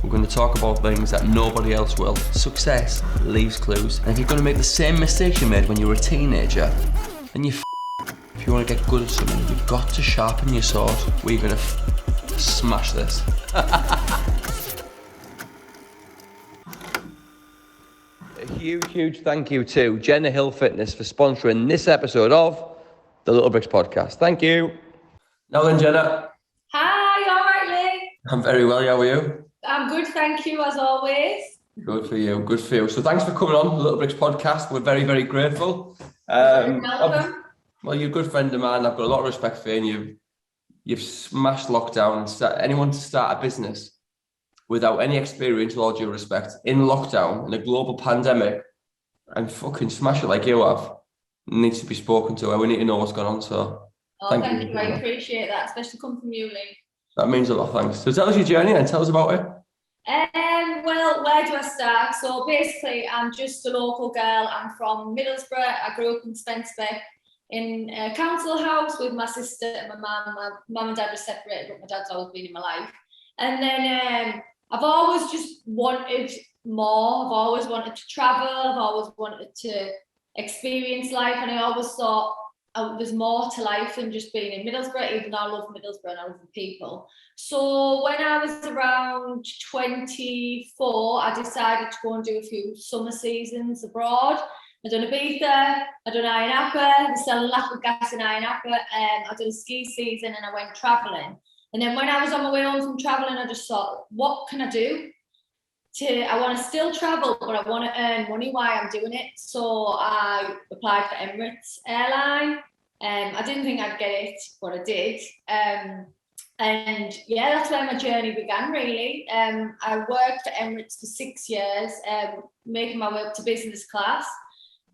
We're going to talk about things that nobody else will. Success leaves clues. And if you're going to make the same mistakes you made when you were a teenager, then you if you want to get good at something, you've got to sharpen your sword. We're going to smash this. A huge thank you to Jenna Hill Fitness for sponsoring this episode of the Little Bricks podcast. Thank you. Now then, Jenna. Hi, all right, Lee? I'm very well, how are you? I'm good, thank you, as always. Good for you. So thanks for coming on the Little Bricks podcast. We're very grateful. Welcome. Well, you're a good friend of mine. I've got a lot of respect for you, and you've smashed lockdown and anyone to start a business without any experience, with all due respect, in lockdown, in a global pandemic, and fucking smash it like you have, needs to be spoken to, and we need to know what's going on, so thank you. I appreciate that, especially come from you, Lee. That means a lot, thanks. So tell us your journey and tell us about it. Well, where do I start? So basically, I'm just a local girl. I'm from Middlesbrough. I grew up in Spencerbeck in a council house with my sister and my mum. My mum and dad were separated, but my dad's always been in my life. And then I've always just wanted more. I've always wanted to travel. I've always wanted to experience life. And I always thought there's more to life than just being in Middlesbrough, even though I love Middlesbrough and I love the people. So when I was around 24, I decided to go and do a few summer seasons abroad. I done Ibiza, I done Ayia Napa, they sell a lot of gas in Ayia Napa, I done a ski season and I went travelling. And then when I was on my way home from travelling, I just thought, what can I do? I want to still travel, but I want to earn money while I'm doing it. So I applied for Emirates airline. I didn't think I'd get it, but I did. And yeah, that's where my journey began, really. I worked for Emirates for 6 years, making my way up to business class.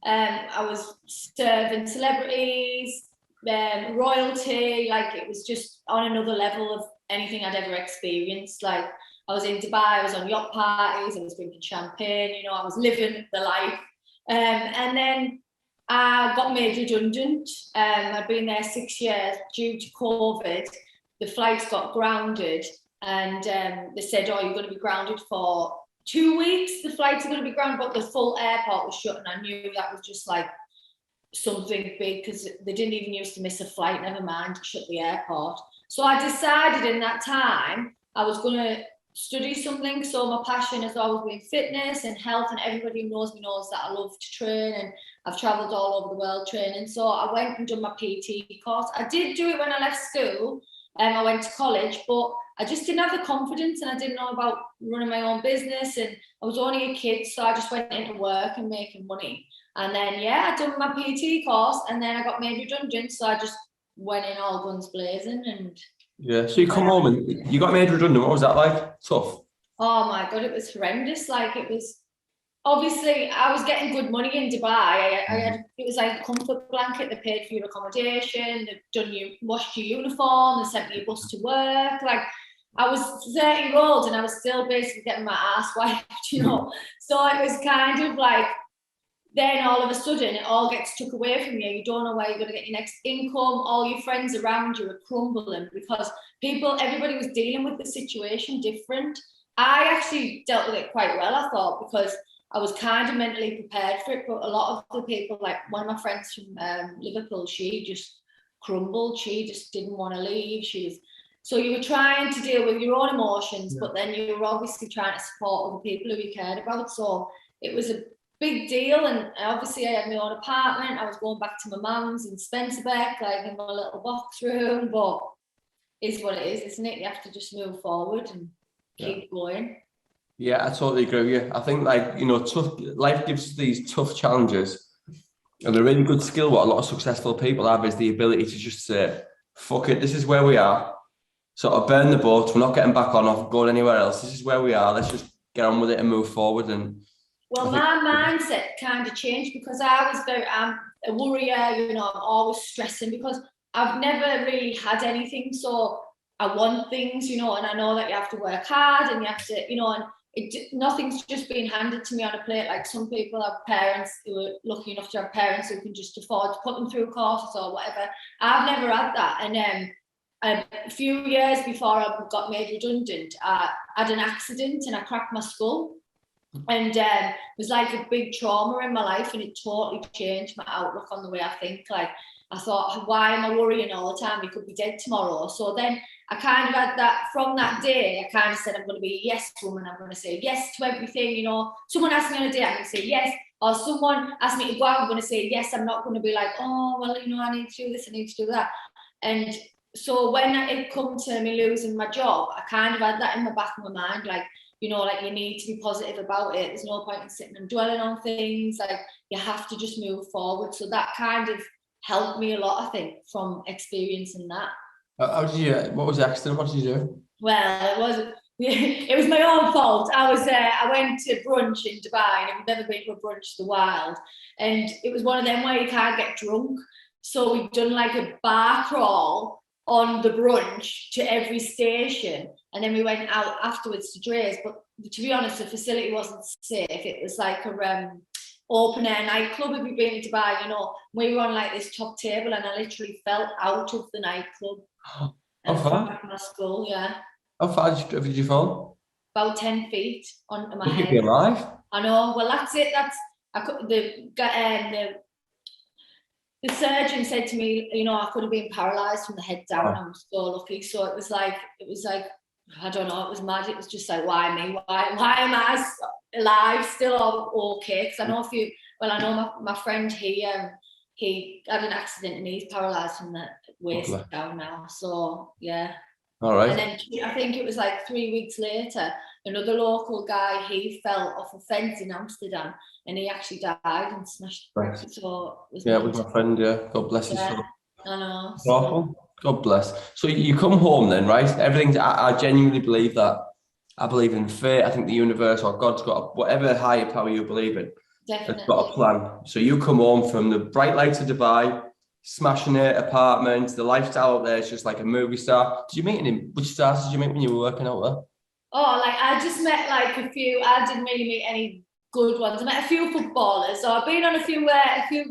I was serving celebrities, royalty, like it was just on another level of anything I'd ever experienced. Like I was in Dubai, I was on yacht parties, I was drinking champagne, I was living the life. And then I got made redundant. I'd been there 6 years due to COVID. The flights got grounded and they said, oh, you're going to be grounded for 2 weeks. The flights are going to be grounded, but the full airport was shut. And I knew that was just like something big because they didn't even used to miss a flight, never mind shut the airport. So I decided in that time I was going to study something. So my passion has always been fitness and health, and everybody who knows me knows that I love to train and I've travelled all over the world training. So I went and done my PT course. I did do it when I left school. I went to college, but I just didn't have the confidence and I didn't know about running my own business, and I was only a kid, so I just went into work and making money. And then, I done my PT course and then I got made redundant, so I just went in all guns blazing. And yeah, so you come home and you got made redundant. What was that like? Tough? Oh my God, it was horrendous. Like it was, obviously I was getting good money in Dubai. It was like a comfort blanket. They paid for your accommodation, they've washed your uniform, they sent me a bus to work. Like I was 30 years old and I was still basically getting my ass wiped, So it was kind of like, then all of a sudden it all gets took away from you. You don't know where you're going to get your next income. All your friends around you are crumbling because everybody was dealing with the situation different. I actually dealt with it quite well, I thought, because I was kind of mentally prepared for it. But a lot of the people, like one of my friends from Liverpool, she just crumbled. She just didn't want to leave. So you were trying to deal with your own emotions, but then you were obviously trying to support other people who you cared about. So it was a big deal. And obviously I had my own apartment. I was going back to my mum's in Spencerbeck, like in my little box room. But it's what it is, isn't it? You have to just move forward and keep going. Yeah, I totally agree with you. I think life gives these tough challenges, and a really good skill what a lot of successful people have is the ability to just say, fuck it, this is where we are. Sort of burn the boat, we're not getting back on or going anywhere else. This is where we are. Let's just get on with it and move forward. And my mindset kind of changed because I'm a worrier, I'm always stressing because I've never really had anything. So I want things, and I know that you have to work hard and you have to, and nothing's just being handed to me on a plate. Like some people have parents who are lucky enough to have parents who can just afford to put them through courses or whatever. I've never had that. And a few years before I got made redundant, I had an accident and I cracked my skull. And it was like a big trauma in my life, and it totally changed my outlook on the way I think. Like, I thought, why am I worrying all the time? We could be dead tomorrow. So then I kind of had that, from that day, I kind of said, I'm going to be a yes woman. I'm going to say yes to everything. You know, someone asked me on a date, I'm going to say yes. Or someone asked me to go out, I'm going to say yes. I'm not going to be like, oh, well, you know, I need to do this, I need to do that. And so when it come to me losing my job, I kind of had that in the back of my mind, like, you know, like, you need to be positive about it. There's no point in sitting and dwelling on things. Like, you have to just move forward. So that kind of helped me a lot, I think, from experiencing that. How did you? What was the accident? What did you do? Well, it was my own fault. I went to brunch in Dubai, and I've never been to a brunch the wild. And it was one of them where you can't get drunk. So we've done like a bar crawl on the brunch to every station, and then we went out afterwards to Dre's. But to be honest, the facility wasn't safe. It was like a open air nightclub. If you've been to Dubai, you know, we were on like this top table, and I literally fell out of the nightclub. How far? My skull, yeah. How far did you fall? About 10 feet onto my Would you head. be alive? I know. Well, that's it. The surgeon said to me, you know, I could have been paralysed from the head down. I was so lucky. So it was like, I don't know, it was mad. It was just like, why me? Why am I alive still, or okay? Because I know I know my friend, he had an accident and he's paralysed from the waist down now. So yeah. All right. And then I think it was like 3 weeks later, another local guy, he fell off a fence in Amsterdam, and he actually died and smashed. Right. So it was with my friend. Yeah, God bless his soul. I know. It's awful. God bless. So you come home then, right? Everything's. I genuinely believe that. I believe in fate. I think the universe or God's got whatever higher power you believe in. Definitely. Has got a plan. So you come home from the bright lights of Dubai, smashing it, apartments, the lifestyle out there is just like a movie star. Did you meet any? Which stars did you meet when you were working out there? Oh, like, I just met like a few. I didn't really meet any good ones. I met a few footballers. So I've been on a few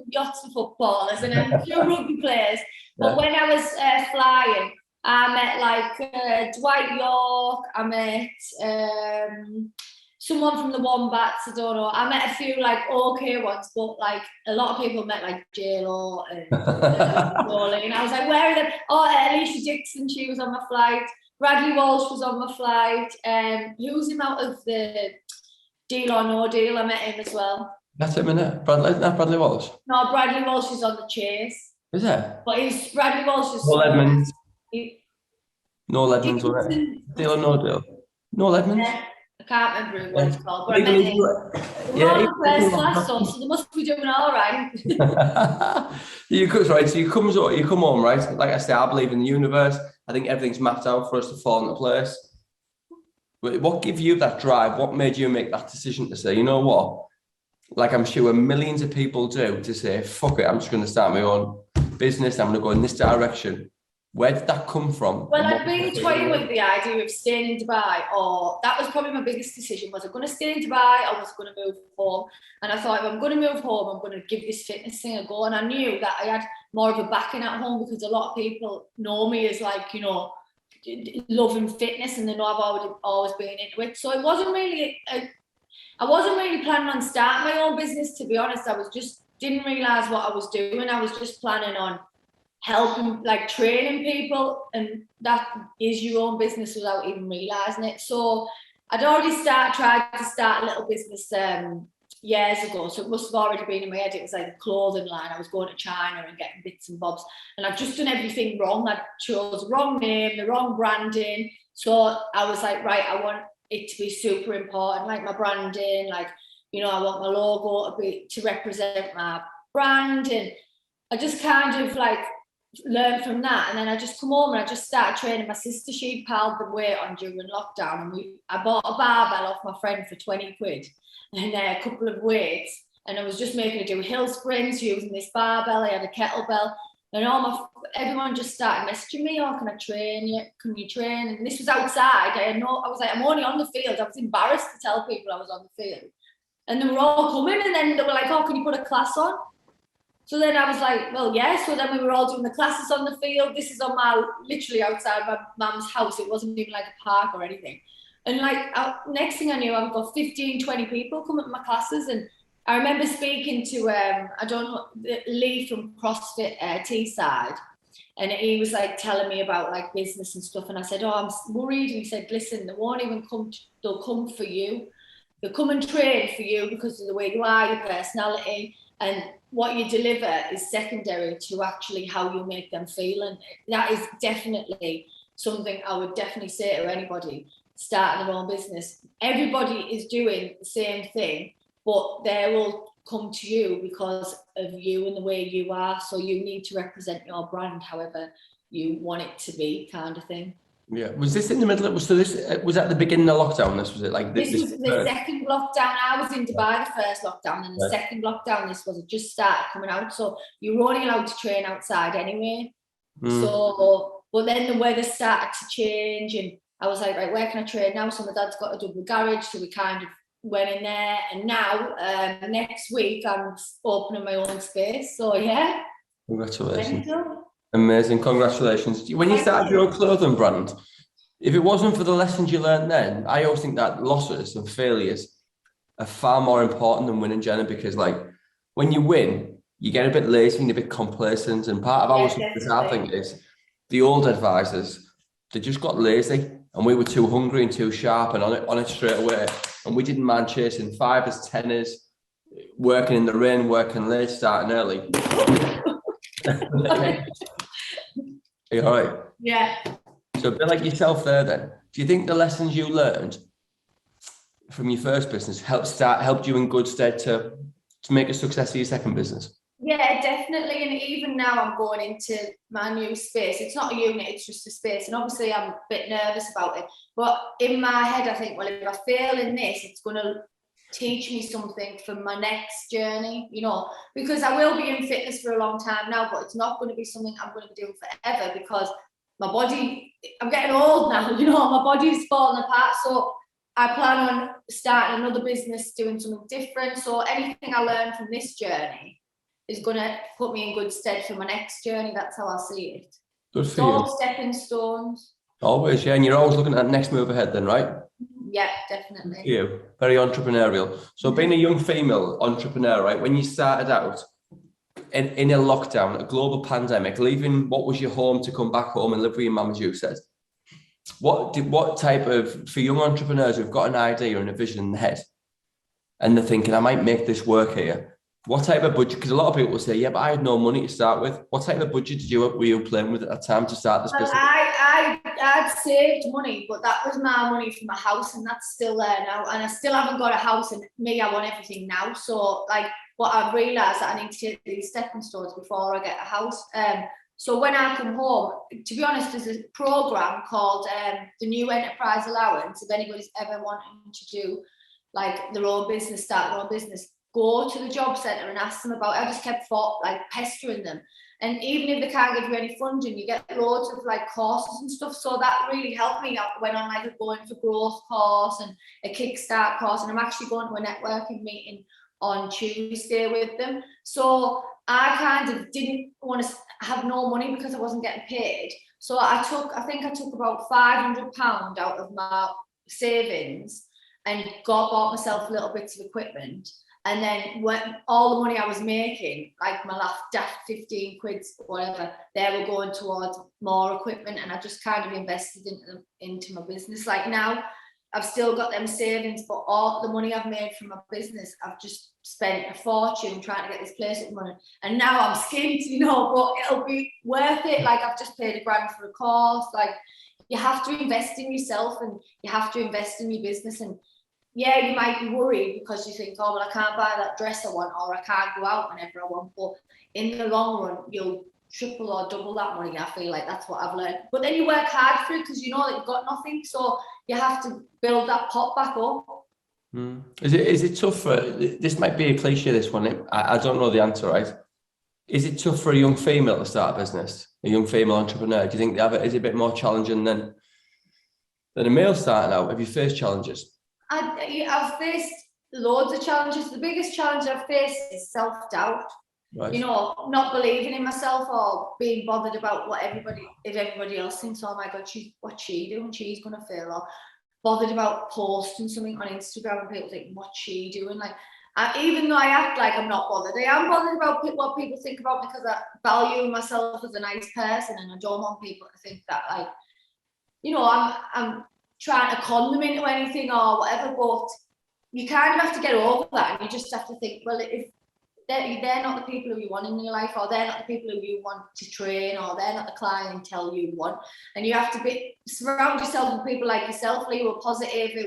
yachts of footballers, and then a few rugby players. But when I was flying, I met like Dwight York. I met someone from the Wombats. I don't know. I met a few like okay ones, but like a lot of people met like J-Lo and Rolling. I was like, where are they? Oh, Alicia Dixon, she was on my flight. Bradley Walsh was on my flight. Who was him out of the Deal or No Deal? I met him as well. That's him, innit? Bradley Walsh? No, Bradley Walsh is on The Chase. Is it? But Bradley Walsh is... Noel Edmonds. Noel Edmonds, wasn't it? Deal or No Deal? Noel Edmonds? Yeah. I can't remember what it's called, but I met him. We're all first class, so they must be doing all right. So you come home, right? Like I say, I believe in the universe. I think everything's mapped out for us to fall into place. What gave you that drive? What made you make that decision to say, you know what? Like I'm sure millions of people do, to say, fuck it, I'm just going to start my own business. I'm going to go in this direction. Where did that come from? Well, I'd been toying with the idea of staying in Dubai, or that was probably my biggest decision. Was I going to stay in Dubai, or was I going to move home? And I thought, if I'm going to move home, I'm going to give this fitness thing a go. And I knew that I had more of a backing at home, because a lot of people know me as like, you know, loving fitness, and they know I've always been into it. So it wasn't really, I wasn't really planning on starting my own business, to be honest. Didn't realise what I was doing. I was just planning on helping, like training people, and that is your own business without even realising it. So I'd already tried to start a little business years ago, so it must have already been in my head. It was like a clothing line. I was going to China and getting bits and bobs, and I've just done everything wrong. I chose the wrong name, the wrong branding. So I was like, right, I want it to be super important, like my branding, like, you know, I want my logo to represent my brand. And I just kind of like learned from that, and then I just come home and I just started training my sister. She'd piled the weight on during lockdown, and I bought a barbell off my friend for 20 quid and a couple of weights, and I was just making her do hill sprints using this barbell. I had a kettlebell, and everyone just started messaging me, oh, can I train you? Can you train? And this was outside. I was like, I'm only on the field. I was embarrassed to tell people I was on the field, and they were all coming, and then they were like, oh, can you put a class on? So then I was like, well, yeah. So then we were all doing the classes on the field. This is on literally outside my mum's house. It wasn't even like a park or anything. And like, next thing I knew, I've got 15, 20 people coming to my classes. And I remember speaking to, I don't know, Lee from CrossFit Teesside. And he was like telling me about like business and stuff. And I said, oh, I'm worried. And he said, listen, they won't even come, they'll come for you. They'll come and train for you because of the way you are, your personality. And what you deliver is secondary to actually how you make them feel. And that is definitely something I would definitely say to anybody starting their own business. Everybody is doing the same thing, but they will come to you because of you and the way you are. So you need to represent your brand however you want it to be, kind of thing. Yeah. Was this in the middle of, so this was at the beginning of lockdown? This was it like this was the second lockdown. I was in Dubai the first lockdown, and the second lockdown, this was, it just started coming out. So you were only allowed to train outside anyway. So, but then the weather started to change, and I was like, right, where can I train now? So my dad's got a double garage, so we kind of went in there. And now, next week, I'm opening my own space. So yeah. Congratulations. Amazing, congratulations. When you started your own clothing brand, if it wasn't for the lessons you learned then, I always think that losses and failures are far more important than winning, Jenna, because like when you win, you get a bit lazy and a bit complacent. And part of our success, I think, is the old advisors, they just got lazy and we were too hungry and too sharp and on it straight away. And we didn't mind chasing 5s, 10s, working in the rain, working late, starting early. Are you all right? Yeah. So a bit like yourself there then, do you think the lessons you learned from your first business helped you in good stead to make a success of your second business? Yeah, definitely. And even now I'm going into my new space. It's not a unit, it's just a space. And obviously I'm a bit nervous about it. But in my head, I think, well, if I fail in this, it's going to teach me something for my next journey, you know, because I will be in fitness for a long time now, but it's not going to be something I'm going to be doing forever because my body, I'm getting old now, you know, my body's falling apart. So I plan on starting another business, doing something different. So anything I learn from this journey is going to put me in good stead for my next journey. That's how I see it. Good for you. All stepping stones. Always, yeah. And you're always looking at that next move ahead then, right? Yeah, definitely. You, very entrepreneurial. So being a young female entrepreneur, right, when you started out in a lockdown, a global pandemic, leaving what was your home to come back home and live with your mum, as you said, what type of, for young entrepreneurs who've got an idea and a vision in their head and they're thinking, I might make this work here, what type of budget? Because a lot of people will say, yeah, but I had no money to start with. What type of budget were you playing with at that time to start this business? I'd saved money, but that was my money for my house, and that's still there now. And I still haven't got a house, and I want everything now. So, like, what I've realised that I need to take these stepping stones before I get a house. So when I come home, to be honest, there's a program called the New Enterprise Allowance. If anybody's ever wanting to do like their own business, start their own business, go to the job centre and ask them about it. I just kept pestering them. And even if they can't give you any funding, you get loads of like courses and stuff. So that really helped me. I went on like a Going for Growth course and a Kickstart course. And I'm actually going to a networking meeting on Tuesday with them. So I kind of didn't want to have no money because I wasn't getting paid. So I think I took about £500 out of my savings and bought myself little bits of equipment. And then when all the money I was making, like my last 15 quids, whatever, they were going towards more equipment, and I just kind of invested into my business. Like now, I've still got them savings, but all the money I've made from my business, I've just spent a fortune trying to get this place up and running. And now I'm skint, you know, but it'll be worth it. Like I've just paid £1,000 for a course. Like you have to invest in yourself and you have to invest in your business. And yeah, you might be worried because you think, oh, well, I can't buy that dress I want, or I can't go out whenever I want. But in the long run, you'll triple or double that money. I feel like that's what I've learned. But then you work hard for it because you know that you've got nothing. So you have to build that pot back up. Is it tough for, this might be a cliche, this one, I don't know the answer, right? Is it tough for a young female to start a business, a young female entrepreneur? Do you think is it a bit more challenging than a male starting out? Have you faced challenges? I've faced loads of challenges. The biggest challenge I've faced is self-doubt. Right. you know, not believing in myself or being bothered about what everybody else thinks. Oh my God, what's she doing? She's gonna fail. Or bothered about posting something on Instagram and people think, what's she doing? Like, even though I act like I'm not bothered, I am bothered about what people think about me, because I value myself as a nice person, and I don't want people to think that, like, you know, I'm trying to con them into anything or whatever. But you kind of have to get over that, and you just have to think, well, if they're not the people who you want in your life, or they're not the people who you want to train, or they're not the clientele you want, and you have to surround yourself with people like yourself, who are positive, who,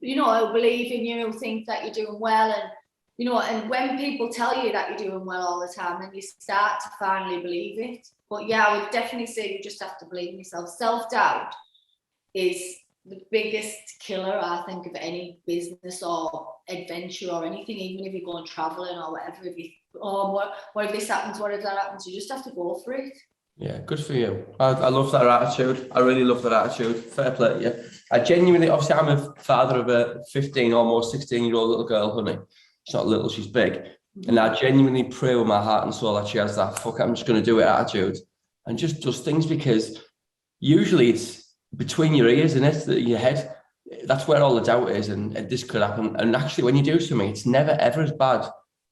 you know, who believe in you, who think that you're doing well. And you know, and when people tell you that you're doing well all the time, then you start to finally believe it. But yeah, I would definitely say you just have to believe in yourself. Self-doubt is the biggest killer, I think, of any business or adventure or anything. Even if you're going traveling or whatever, if you, what if this happens, what if that happens, you just have to go for it. Yeah, good for you. I love that attitude. I really love that attitude. Fair play to you. I genuinely, obviously, I'm a father of a 15, almost 16-year-old little girl, honey. She's not little, she's big. And I genuinely pray with my heart and soul that she has that fuck, I'm just going to do it attitude, and just does things, because usually it's between your ears and it's your head. That's where all the doubt is, and this could happen. And actually, when you do something, it's never ever as bad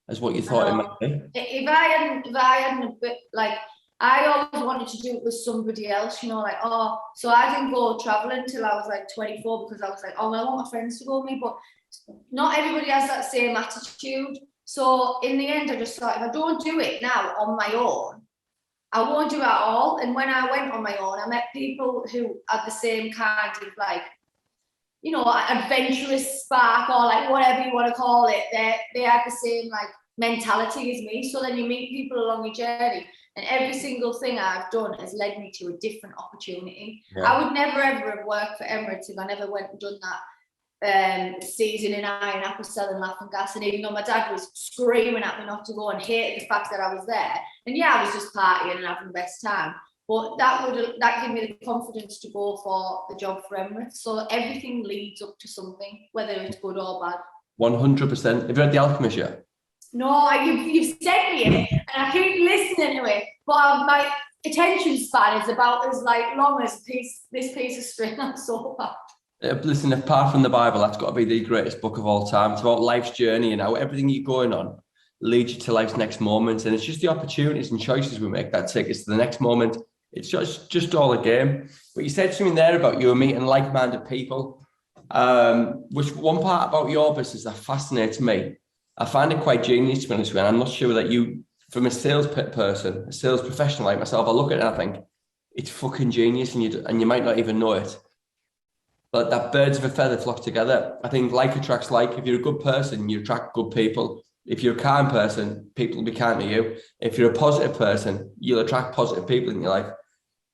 as what you thought it might be. If I hadn't a bit, like, I always wanted to do it with somebody else, you know, like, so I didn't go traveling till I was like 24, because I was like, well, I want my friends to go with me. But not everybody has that same attitude. So in the end, I just thought, if I don't do it now on my own, I won't do it at all. And when I went on my own, I met people who had the same kind of, like, you know, adventurous spark, or like whatever you want to call it. They had the same, like, mentality as me. So then you meet people along your journey, and every single thing I've done has led me to a different opportunity. Yeah. I would never ever have worked for Emirates if I never went and done that season in Iron Apple selling laughing gas. And even though my dad was screaming at me not to go and hated the fact that I was there, and yeah, I was just partying and having the best time, but that gave me the confidence to go for the job for Emirates. So everything leads up to something, whether it's good or bad. 100%. Have you read The Alchemist yet? No, you've sent me it, and I keep listening to it, but my attention span is about as like long as this piece of string. I'm so bad. Listen, apart from the Bible, that's got to be the greatest book of all time. It's about life's journey and how everything you're going on leads you to life's next moment. And it's just the opportunities and choices we make that take us to the next moment. It's just all a game. But you said something there about you were meeting like-minded people. Which one part about your business that fascinates me, I find it quite genius, to be honest with you. And I'm not sure that you, from a sales person, a sales professional like myself, I look at it and I think it's fucking genius, and you might not even know it. But that birds of a feather flock together. I think like attracts like. If you're a good person, you attract good people. If you're a kind person, people will be kind to you. If you're a positive person, you'll attract positive people in your life.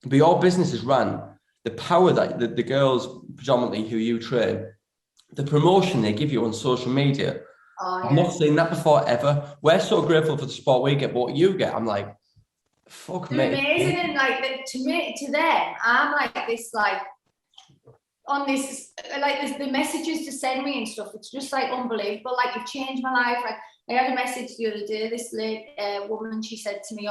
But your business is run, the power that the girls predominantly who you train, the promotion they give you on social media. Oh, yeah. I've not seen that before ever. We're so grateful for the support we get, but what you get, I'm like, fuck me. Amazing. And like, to them, I'm like this, like, on this, like, the messages to send me and stuff, it's just like unbelievable. Like, you've changed my life. Like, I had a message the other day, this lady, woman, she said to me,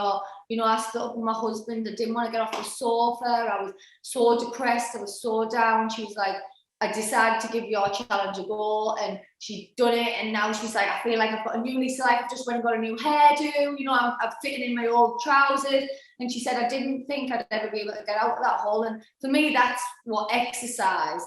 you know, I split up with my husband, I didn't want to get off the sofa, I was so depressed, I was so down. She was like, I decided to give your challenge a go, and she'd done it, and now she's like, I feel like I've got a new lease of life, I've just went and got a new hairdo, you know, I'm fitting in my old trousers. And she said, I didn't think I'd ever be able to get out of that hole. And for me, that's what exercise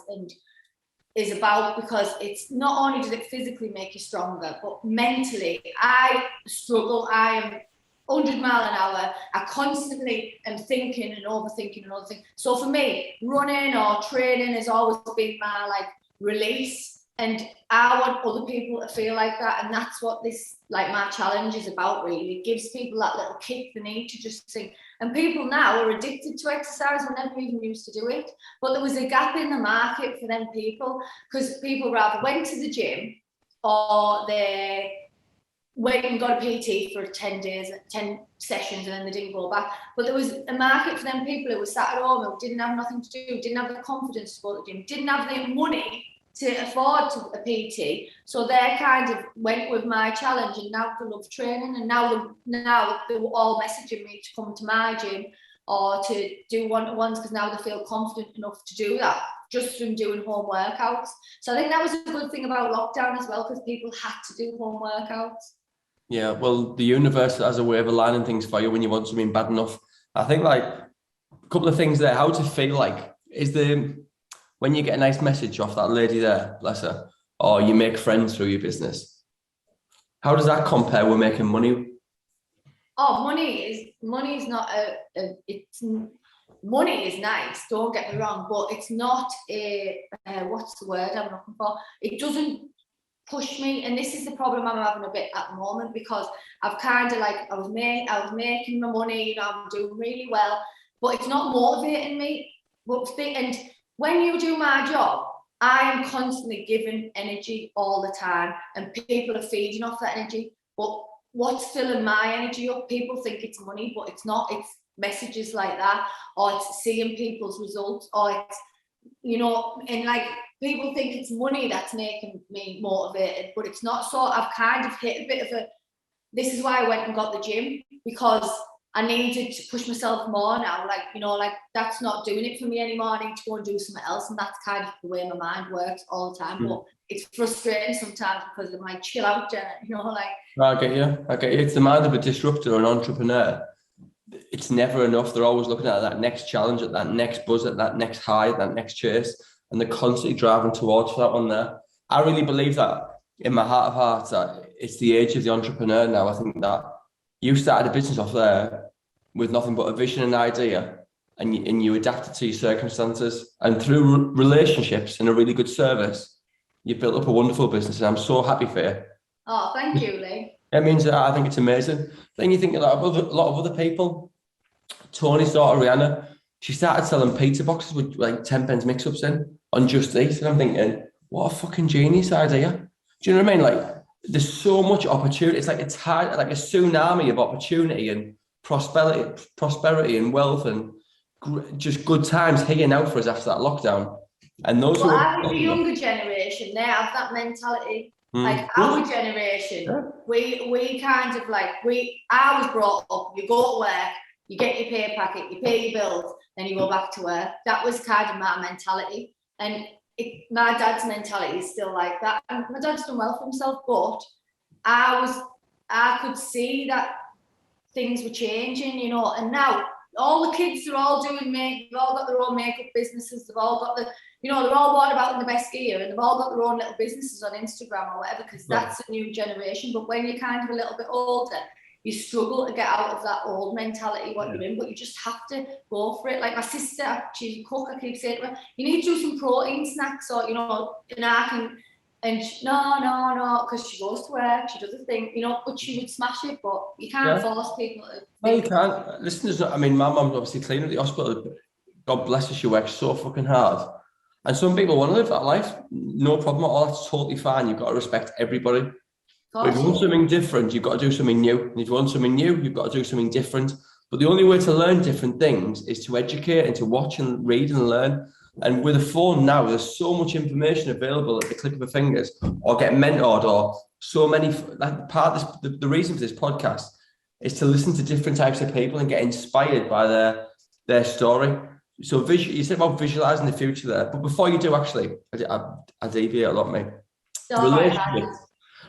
is about, because it's not only does it physically make you stronger, but mentally, I struggle. I am 100 miles an hour. I constantly am thinking and overthinking and overthinking. So for me, running or training has always been my, like, release. And I want other people to feel like that. And that's what this, like, my challenge is about, really. It gives people that little kick they need to just think. And people now are addicted to exercise who never even used to do it. But there was a gap in the market for them people, because people rather went to the gym or they went and got a PT for 10 days, 10 sessions, and then they didn't go back. But there was a market for them people who were sat at home, who didn't have nothing to do, didn't have the confidence to go to the gym, didn't have the money to afford a PT, so they kind of went with my challenge, and now they love training, and now they're all messaging me to come to my gym or to do one-to-ones, because now they feel confident enough to do that just from doing home workouts. So I think that was a good thing about lockdown as well, because people had to do home workouts. Yeah, well, the universe has a way of aligning things for you when you want something bad enough. I think like a couple of things there. How does it feel like? When you get a nice message off that lady there, bless her, or you make friends through your business, how does that compare with making money? Oh, money is not money is nice, don't get me wrong, but it's not what's the word I'm looking for? It doesn't push me, and this is the problem I'm having a bit at the moment, because I've kind of like, I was making my money, you know, I'm doing really well, but it's not motivating me. And when you do my job, I am constantly giving energy all the time, and people are feeding off that energy. But what's filling my energy up? People think it's money, but it's not. It's messages like that, or it's seeing people's results, or it's, you know, and like people think it's money that's making me motivated, but it's not. So I've kind of hit a bit of a, this is why I went and got the gym, because I needed to push myself more now. Like, you know, like that's not doing it for me anymore. I need to go and do something else. And that's kind of the way my mind works all the time. But it's frustrating sometimes, because I'm like, chill out, Jenna, you know, like. I get you. It's the mind of a disruptor or an entrepreneur. It's never enough. They're always looking at that next challenge, at that next buzz, at that next high, at that next chase. And they're constantly driving towards that one there. I really believe that in my heart of hearts, that it's the age of the entrepreneur now. I think that you started a business off there with nothing but a vision and idea, and you adapted to your circumstances. And through relationships and a really good service, you built up a wonderful business. And I'm so happy for you. Oh, thank you, Lee. It means I think it's amazing. Then you think a lot of other people. Tony's daughter, Rihanna, she started selling pizza boxes with like 10 pence mix-ups in on Just Eat. And I'm thinking, what a fucking genius idea. Do you know what I mean? Like, there's so much opportunity. It's like a tsunami of opportunity and prosperity and wealth and just good times here now for us after that lockdown. And those well, I think the younger generation, they have that mentality. Like our generation, we kind of like, I was brought up, you go to work, you get your pay packet, you pay your bills, then you go back to work. That was kind of my mentality. And my dad's mentality is still like that. And my dad's done well for himself, but I could see that things were changing, you know, and now all the kids are all doing they've all got their own makeup businesses, they've all got they're all worried about in the best gear, and they've all got their own little businesses on Instagram or whatever, because that's a new generation. But when you're kind of a little bit older, you struggle to get out of that old mentality, what you're in, but you just have to go for it. Like my sister, she's a cook, I keep saying to her, you need to do some protein snacks, or, you know, and I can, and no, because she goes to work, she does a thing, you know, but she would smash it, but you can't force people to. No, you can't. Listen, I mean, my mum's obviously clean at the hospital. God bless her, she works so fucking hard. And some people want to live that life, no problem at all. That's totally fine. You've got to respect everybody. But if you want something different, you've got to do something new. And if you want something new, you've got to do something different. But the only way to learn different things is to educate and to watch and read and learn. And with a phone now, there's so much information available at the click of a fingers, or get mentored, or so many. Like the reason for this podcast is to listen to different types of people and get inspired by their story. So you said about visualizing the future there, but before you do, actually, I deviate a lot, mate.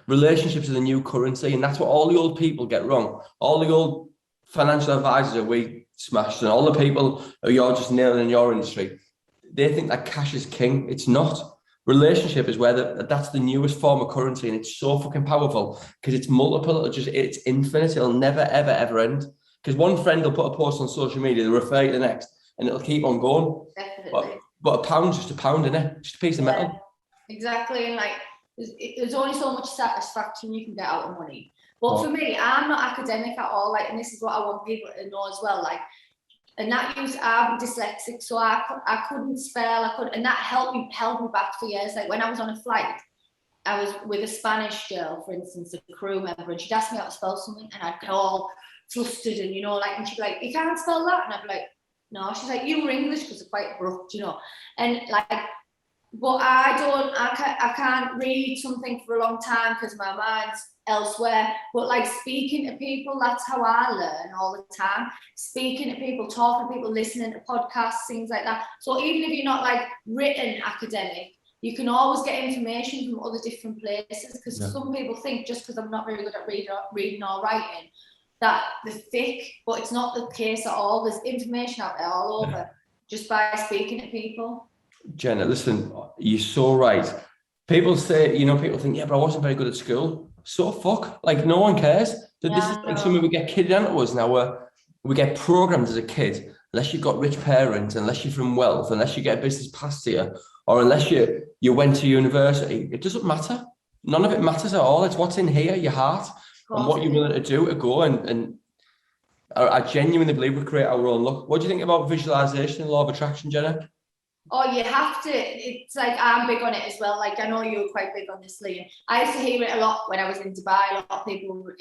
Relationships are the new currency, and that's what all the old people get wrong. All the old financial advisors we smashed, and all the people who you're just nailing in your industry, they think that cash is king. It's not. Relationship is where that's the newest form of currency, and it's so fucking powerful because it's multiple. It's infinite. It'll never, ever, ever end. Because one friend will put a post on social media, they'll refer you to the next, and it'll keep on going. Definitely. But a pound's just a pound, innit? Just a piece of metal. Exactly, and like there's only so much satisfaction you can get out of money. But for me, I'm not academic at all. Like, and this is what I want people to know as well. Like, and that I'm dyslexic, so I couldn't spell. And that held me back for years. Like when I was on a flight, I was with a Spanish girl, for instance, a crew member, and she'd ask me how to spell something, and I'd get all flustered, and and she'd be like, "You can't spell that," and I'd be like, "No." She's like, "You were English," because they're quite abrupt, and like but I can't read something for a long time because my mind's elsewhere. But like speaking to people, that's how I learn all the time. Speaking to people, talking to people, listening to podcasts, things like that. So even if you're not like written academic, you can always get information from other different places, because some people think just because I'm not very good at reading or writing that they're thick, but it's not the case at all. There's information out there all over just by speaking to people. Jenna, listen, you're so right. People say, people think, yeah, but I wasn't very good at school. So fuck, like no one cares. This is like something we get kidded into us now, where we get programmed as a kid. Unless you've got rich parents, unless you're from wealth, unless you get a business passed to you, or unless you went to university, it doesn't matter. None of it matters at all. It's what's in here, your heart, and what you're willing to do to go. And I genuinely believe we create our own luck. What do you think about visualization and law of attraction, Jenna? Oh, you have to. It's like I'm big on it as well. Like I know you're quite big on this, Liam. I used to hear it a lot when I was in Dubai. A lot of people were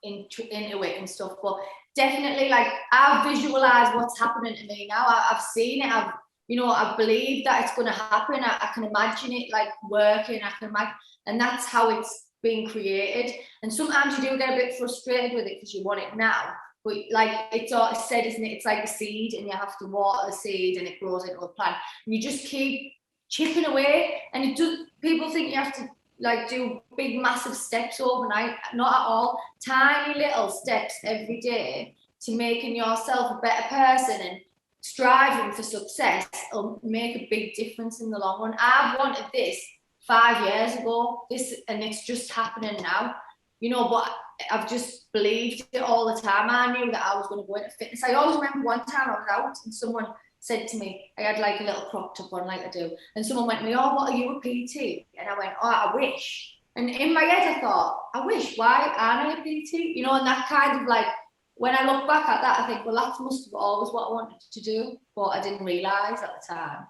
into it and stuff. But definitely, like I visualize what's happening to me now. I've seen it. I believe that it's going to happen. I can imagine it like working. I can imagine, and that's how it's being created. And sometimes you do get a bit frustrated with it because you want it now. But like it's all said, isn't it? It's like a seed, and you have to water the seed, and it grows into a plant. And you just keep chipping away, and it does. People think you have to like do big, massive steps overnight. Not at all. Tiny little steps every day to making yourself a better person and striving for success will make a big difference in the long run. I've wanted this 5 years ago, and it's just happening now. But I've just believed it all the time. I knew that I was going to go into fitness. I always remember one time I was out and someone said to me, I had like a little crop top on like I do, and someone went to me, oh, what are you, a PT? And I went, oh, I wish. And in my head I thought, I wish, why aren't I a PT? And that kind of like, when I look back at that, I think, well, that must have always what I wanted to do, but I didn't realise at the time.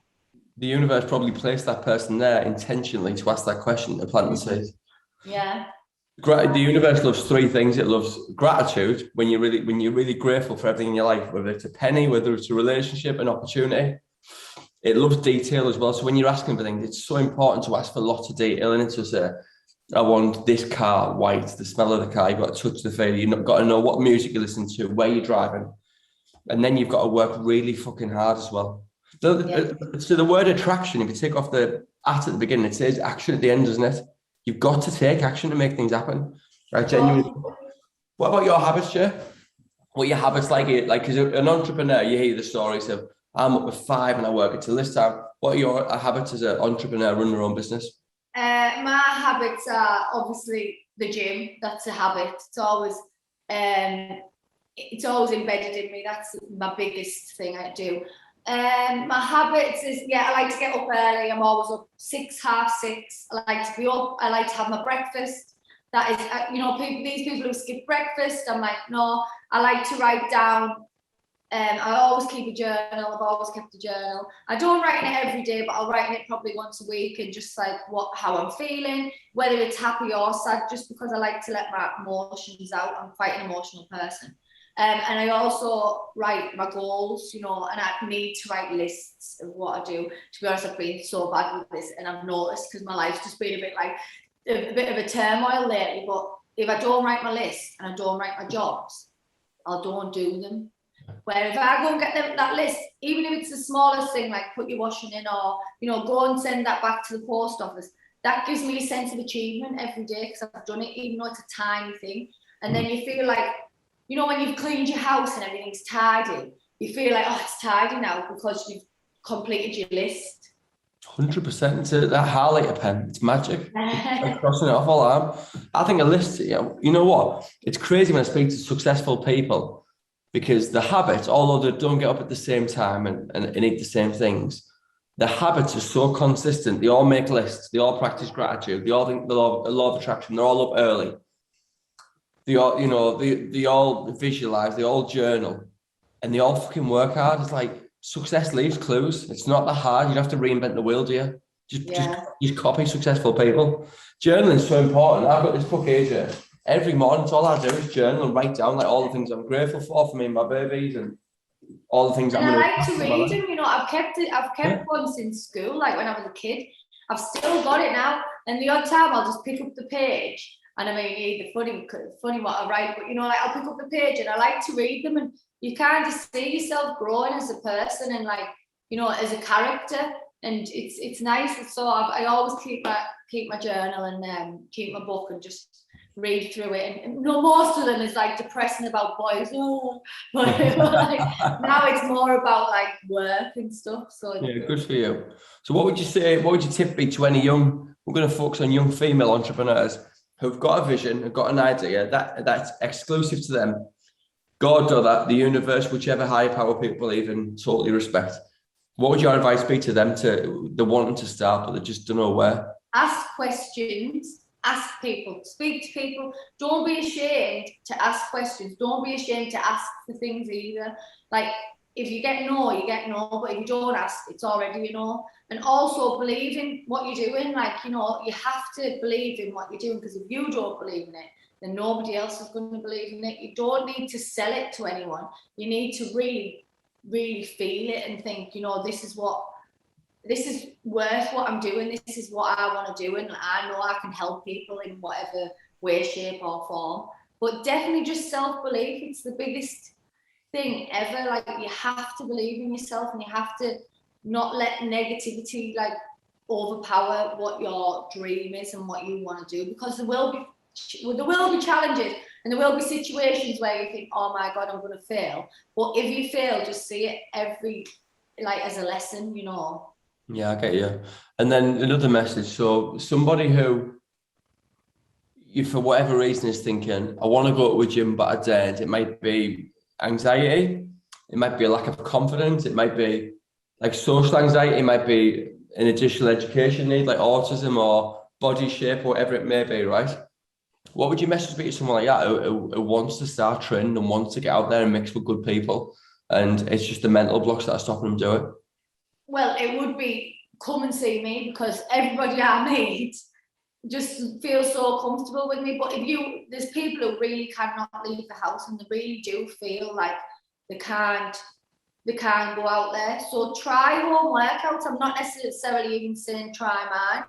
The universe probably placed that person there intentionally to ask that question, to plant the seed. Yeah. The universe loves three things. It loves gratitude, when you're really grateful for everything in your life, whether it's a penny, whether it's a relationship, an opportunity. It loves detail as well. So when you're asking for things, it's so important to ask for lots of detail. And it's just I want this car white, the smell of the car. You've got to touch the feel. You've got to know what music you listen to, where you're driving, and then you've got to work really fucking hard as well. So the word attraction, if you take off the at the beginning, it says action at the end, doesn't it? You've got to take action to make things happen. Right? Genuinely. What about your habits, Jay? What are your habits like? Like, as an entrepreneur, you hear the stories of, I'm up at 5 and I work until this time. What are your habits as an entrepreneur running your own business? My habits are obviously the gym. That's a habit. It's always embedded in me. That's my biggest thing I do. My habits is, I like to get up early. I'm always up 6, half 6. I like to be up. I like to have my breakfast. That is, these people who skip breakfast, I'm like, no. I like to write down. I always keep a journal. I've always kept a journal. I don't write in it every day, but I'll write in it probably once a week, and just like how I'm feeling, whether it's happy or sad, just because I like to let my emotions out. I'm quite an emotional person. And I also write my goals, and I need to write lists of what I do. To be honest, I've been so bad with this, and I've noticed, because my life's just been a bit of a turmoil lately. But if I don't write my list and I don't write my jobs, I don't do them. Where if I go and get that list, even if it's the smallest thing, like put your washing in, or go and send that back to the post office, that gives me a sense of achievement every day, because I've done it, even though it's a tiny thing. And then you feel like, when you've cleaned your house and everything's tidy, you feel like, oh, it's tidy now because you've completed your list. 100%. It's that highlighter pen. It's magic. Like crossing it off all arm. I think a list, you know what? It's crazy when I speak to successful people, because the habits, although they don't get up at the same time and eat the same things, the habits are so consistent. They all make lists. They all practice gratitude. They all think the law of attraction. They're all up early. They all, they all visualize, they all journal, and they all fucking work hard. It's like success leaves clues. It's not that hard. You don't have to reinvent the wheel, do you? Just copy successful people. Journaling is so important. I've got this book here. Every morning, it's all I do is journal and write down like all the things I'm grateful for me and my babies, and all the things And I'm I going like to read them, you know, I've kept Yeah. one since school, like when I was a kid. I've still got it now. And the odd time I'll just pick up the page. And I mean, either funny what I write, but you know, like I'll pick up the page and I like to read them, and you kind of see yourself growing as a person and like, you know, as a character. And it's nice. So I always keep my journal and keep my book and just read through it. And you know, most of them is like depressing about boys. Oh, but like, now it's more about like work and stuff. So Yeah, good for you. So what would you say, what would your tip be to any young, we're going to focus on young female entrepreneurs who've got a vision, have got an idea that's exclusive to them. God or that, the universe, whichever higher power people believe in, totally respect. What would your advice be to them, to the wanting to start, but they just don't know where? Ask questions, ask people, speak to people. Don't be ashamed to ask questions. Don't be ashamed to ask for things either. Like, if you get no, you get no, but if you don't ask, it's already a no. And also believe in what you're doing. Like, you know, you have to believe in what you're doing, because if you don't believe in it, then nobody else is going to believe in it. You don't need to sell it to anyone. You need to really, really feel it and think, you know, this is worth what I'm doing. This is what I want to do, and I know I can help people in whatever way, shape or form. But definitely just self-belief. It's the biggest thing ever. Like, you have to believe in yourself, and you have to not let negativity like overpower what your dream is and what you want to do, because there will be challenges and there will be situations where you think, oh my God, I'm going to fail. But if you fail, just see it as a lesson, you know. Yeah, I get you. And then another message. So somebody who, you for whatever reason is thinking, I want to go to a gym, but I daren't. It might be anxiety. It might be a lack of confidence. It might be like social anxiety. It might be an additional education need, like autism or body shape or whatever it may be, right? What would your message be to someone like that who wants to start training and wants to get out there and mix with good people, and it's just the mental blocks that are stopping them doing it? Well, it would be, come and see me, because everybody I meet just feels so comfortable with me. But there's people who really cannot leave the house, and they really do feel like they can't go out there. So try home workouts. I'm not necessarily even saying try mine,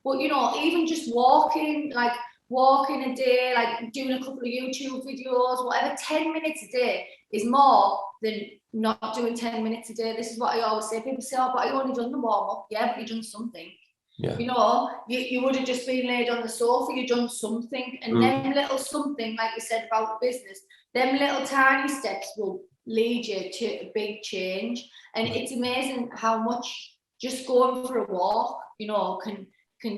but you know, even just walking a day, like doing a couple of YouTube videos, whatever, 10 minutes a day is more than not doing 10 minutes a day. This is what I always say. People say, oh, but I only done the warm up. Yeah, but you've done something. Yeah. You know, you would have just been laid on the sofa, you've done something. And them little something, like you said about the business, them little tiny steps will lead you to a big change. And it's amazing how much just going for a walk, you know, can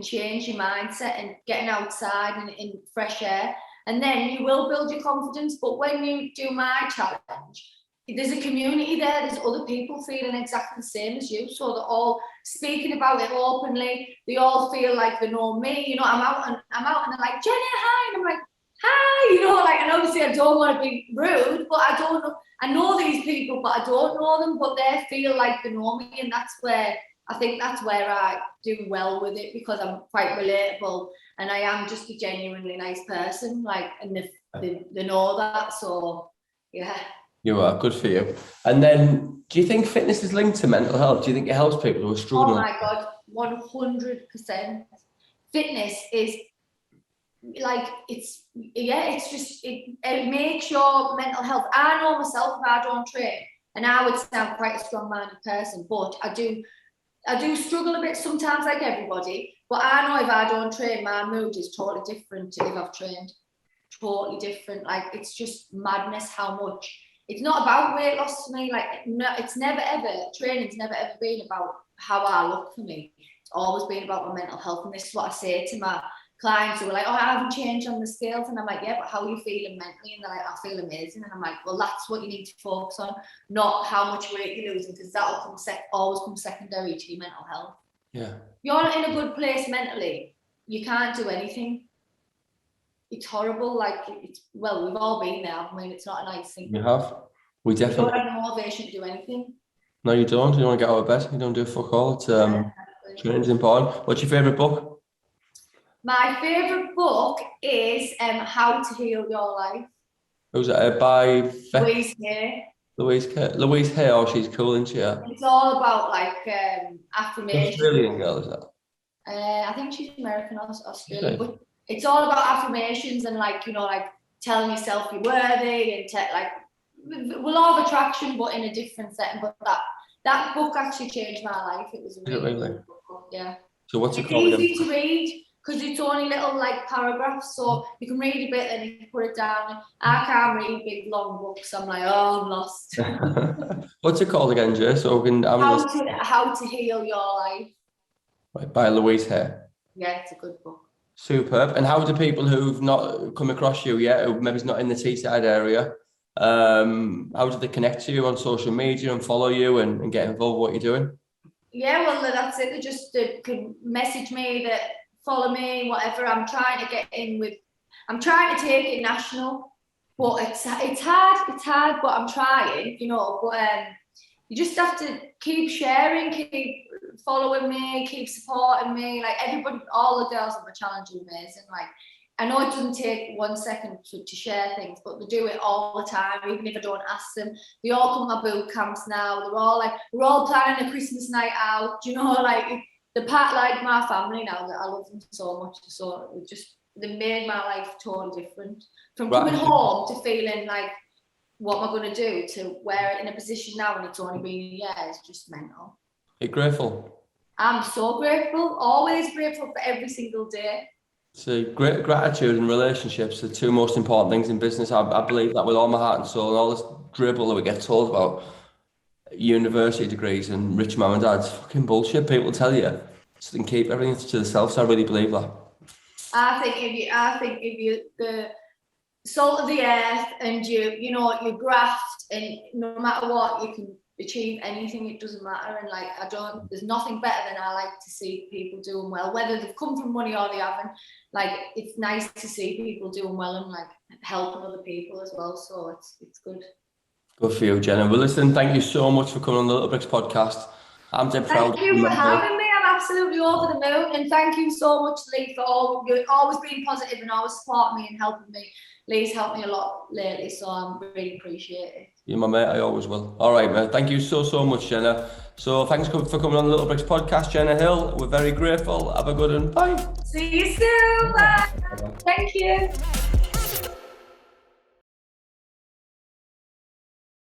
change your mindset, and getting outside and in fresh air. And then you will build your confidence. But when you do my challenge, there's a community there, there's other people feeling exactly the same as you, so they're all speaking about it openly. They all feel like they know me, you know. I'm out and they're like, Jenna, hi, and I'm like, hi, you know, like, and obviously I don't want to be rude, but I know these people, but I don't know them, but they feel like they know me. And that's where I do well with it, because I'm quite relatable and I am just a genuinely nice person, like, and they know that. So yeah. You are, good for you. And then, do you think fitness is linked to mental health? Do you think it helps people who are struggling? Oh my God, 100%. Fitness is like, it's just, it makes your mental health. I know myself, if I don't train, and I would sound quite a strong-minded person, but I do struggle a bit sometimes, like everybody. But I know if I don't train, my mood is totally different to if I've trained. Totally different. Like, it's just madness how much. It's not about weight loss for me. Like, no, it's never ever, training's never ever been about how I look for me. It's always been about my mental health. And this is what I say to my clients who are like, oh, I haven't changed on the scales. And I'm like, yeah, but how are you feeling mentally? And they're like, I feel amazing. And I'm like, well, that's what you need to focus on, not how much weight you're losing, because that'll always come secondary to your mental health. Yeah. If you're not in a good place mentally, you can't do anything. It's horrible. Like, well, we've all been there. I mean, it's not a nice thing. You have. We definitely. You don't have the motivation to do anything. No, you don't. You don't want to get out of bed. You don't do fuck all. It's training's important. What's your favourite book? My favourite book is How to Heal Your Life. Who's that? By Louise Hay. Louise Hay, she's cool, isn't she? Yeah. It's all about like affirmations. Australian girl, is that? I think she's American or Australian, but it's all about affirmations and like, like telling yourself you're worthy and like law of attraction, but in a different setting. But that book actually changed my life. It was a really good book. Yeah. So what's it It's called? easy to read because it's only little like paragraphs, so you can read a bit and you can put it down. I can't read big long books. I'm like, oh, I'm lost. What's it called again, Jay? So we can How to heal your life. Right, by Louise Hay. Yeah, it's a good book. Superb. And how do people who've not come across you yet, who maybe not in the Teesside area, how do they connect to you on social media and follow you and get involved with what you're doing? Yeah, well, that's it. They just can message me, that follow me, whatever. I'm trying to get in with. I'm trying to take it national, but it's hard. But I'm trying, But you just have to keep sharing, keep following me, keep supporting me. Like everybody, all the girls on the challenge are amazing. Like I know it doesn't take 1 second to share things, but they do it all the time, even if I don't ask them. They all come to my boot camps now. They're all like, we're all planning a Christmas night out. Like like my family now, that I love them so much. So they made my life totally different. From coming home to feeling like, what am I going to do, to where in a position now when it's only been a year, it's just mental. You're grateful? I'm so grateful, always grateful for every single day. So great gratitude and relationships are the two most important things in business. I believe that with all my heart and soul, and all this dribble that we get told about university degrees and rich mum and dad's fucking bullshit. People tell you just and keep everything to themselves. I really believe that. I think if you the salt of the earth and you graft, and no matter what, you can achieve anything. It doesn't matter. And like there's nothing better than I like to see people doing well, whether they've come from money or they haven't. Like it's nice to see people doing well and like helping other people as well. So it's good. Good for you, Jenna. Well, listen, thank you so much for coming on the Little Bricks podcast. I'm dead proud. Thank you for having me. I'm absolutely over the moon, and thank you so much, Lee, for always being positive and always supporting me and helping me. Lee's helped me a lot lately, so I'm really appreciate it. You're my mate, I always will. All right, mate. Thank you so much, Jenna. So thanks for coming on the Little Bricks podcast, Jenna Hill. We're very grateful. Have a good one. Bye. See you soon. Bye. Thank you.